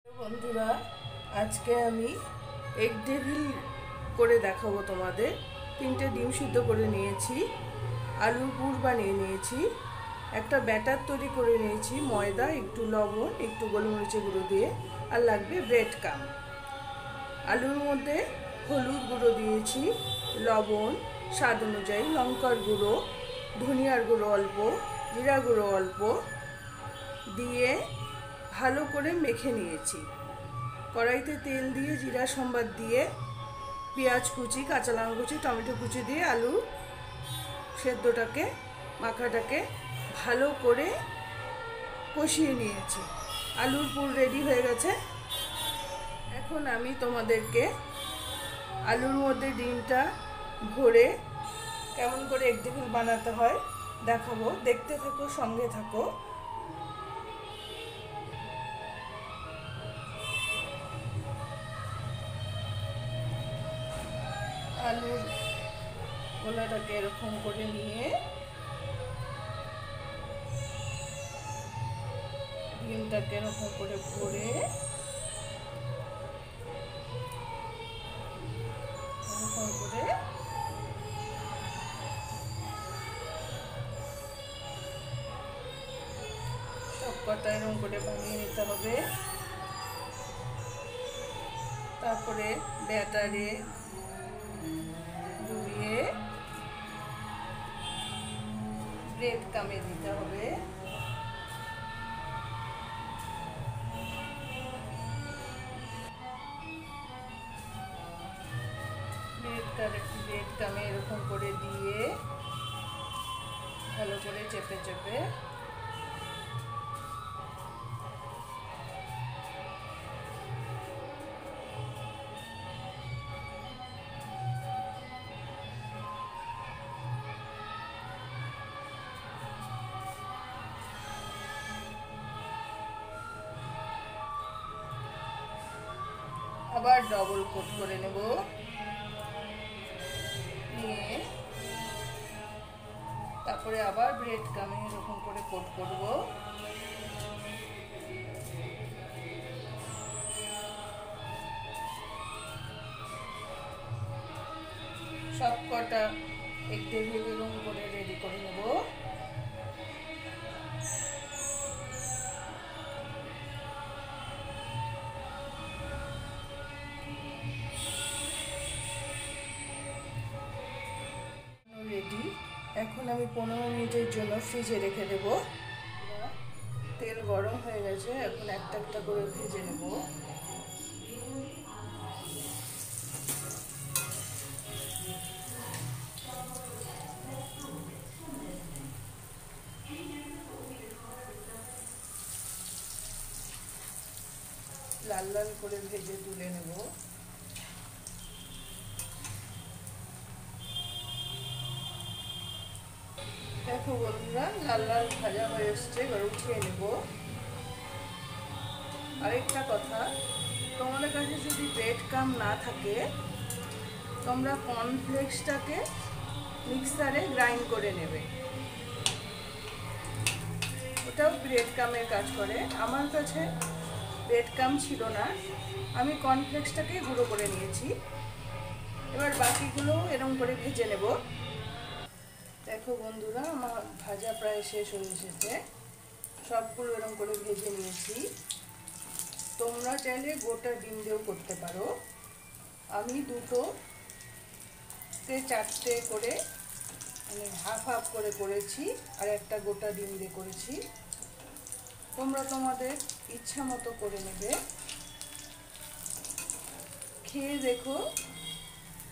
বন্ধুরা, আজকে আমি এগ ডেভিল করে দেখাবো তোমাদের। 3টে ডিম সিদ্ধ করে নিয়েছি, আলুর পুর বানিয়ে নিয়েছি, একটা ব্যাটার তৈরি করে নিয়েছি, ময়দা, একটু লবণ, একটু গোলমরিচের গুঁড়ো দিয়ে, আর লাগবে ব্রেড ক্রাম। আলুর মধ্যে হলুদ গুঁড়ো দিয়েছি, লবণ স্বাদ অনুযায়ী, লঙ্কার গুঁড়ো, ধনিয়ার গুঁড়ো অল্প, জিরা গুঁড়ো অল্প দিয়ে ভালো করে মেখে নিয়েছি। কড়াইতে তেল দিয়ে জিরা সম্বাদ দিয়ে পেঁয়াজ কুচি, কাঁচা লঙ্কা কুচি, টমেটো কুচি দিয়ে আলু সেদ্ধটাকে, মাখাটাকে ভালো করে কষিয়ে নিয়েছি। আলুর পুর রেডি হয়ে গেছে। এখন আমি তোমাদেরকে আলুর মধ্যে ডিমটা ভরে কেমন করে এগ ডেভিল বানাতে হয় দেখাবো। দেখতে থাকো, সঙ্গে থাকো। আলুর গোলাটাকে এরকম করে নিয়ে ডিমটাকে এরকম করে ভরে এরকম করে সব কটা এরকম করে বানিয়ে নিতে হবে। তারপরে ব্যাটারে ডুবিয়ে ব্রেড ক্রামে দিতে হবে। ব্রেড ক্রামে এরকম করে দিয়ে ভালো করে চেপে চেপে আবার ডবল কোট করে নেব। নিয়ে তারপরে আবার ব্রেড ক্রামে এরকম করে কোট করব। সব কটা এগ ডেভিল এরকম করে রেডি করে নেব। রেডি। এখন আমি 15 মিনিটের জন্য ফ্রিজে রেখে দেব। তেল গরম হয়ে গেছে, এখন একটা একটা করে ভেজে নেব। লাল লাল করে ভেজে তুলে নেব। দেখো বন্ধুরা, লাল লাল ভাজা হয়ে এসছে, এবার উঠিয়ে নেব। আরেকটা কথা, তোমাদের কাছে যদি ব্রেড ক্রাম না থাকে, তোমরা কর্নফ্লেক্সটাকে মিক্সারে গ্রাইন্ড করে নেবে, ওটাও ব্রেড ক্রামের কাজ করে। আমার কাছে ব্রেড ক্রাম ছিল না, আমি কর্নফ্লেক্সটাকে গুঁড়ো করে নিয়েছি। এবার বাকিগুলো এরকম করে ভেজে নেব। দেখো বন্ধুরা, আমার ভাজা প্রায় শেষ হয়ে এসেছে। সবগুলো এরকম করে ভেজে নিয়েছি। তোমরা চাইলে গোটা ডিম দিয়েও করতে পারো। আমি 2টোতে 4টে করে, মানে হাফ হাফ করে করেছি, আর একটা গোটা ডিম দিয়ে করেছি। তোমরা তোমাদের ইচ্ছা মতো করে নেবে। খেয়ে দেখো,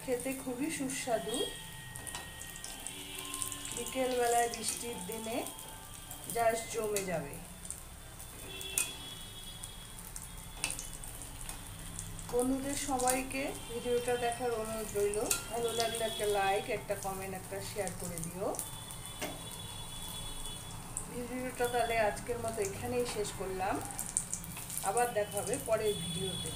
খেতে খুবই সুস্বাদু। বিকেলবেলায় বৃষ্টির দিনে জাস্ট জমে যাবে। বন্ধুদের সবাইকে ভিডিওটা দেখার অনুরোধ রইল। ভালো লাগলে একটা লাইক, একটা কমেন্ট, একটা শেয়ার করে দিও। ভিডিওটা তাহলে আজকের মতো এখানেই শেষ করলাম। আবার দেখা হবে পরের ভিডিওতে।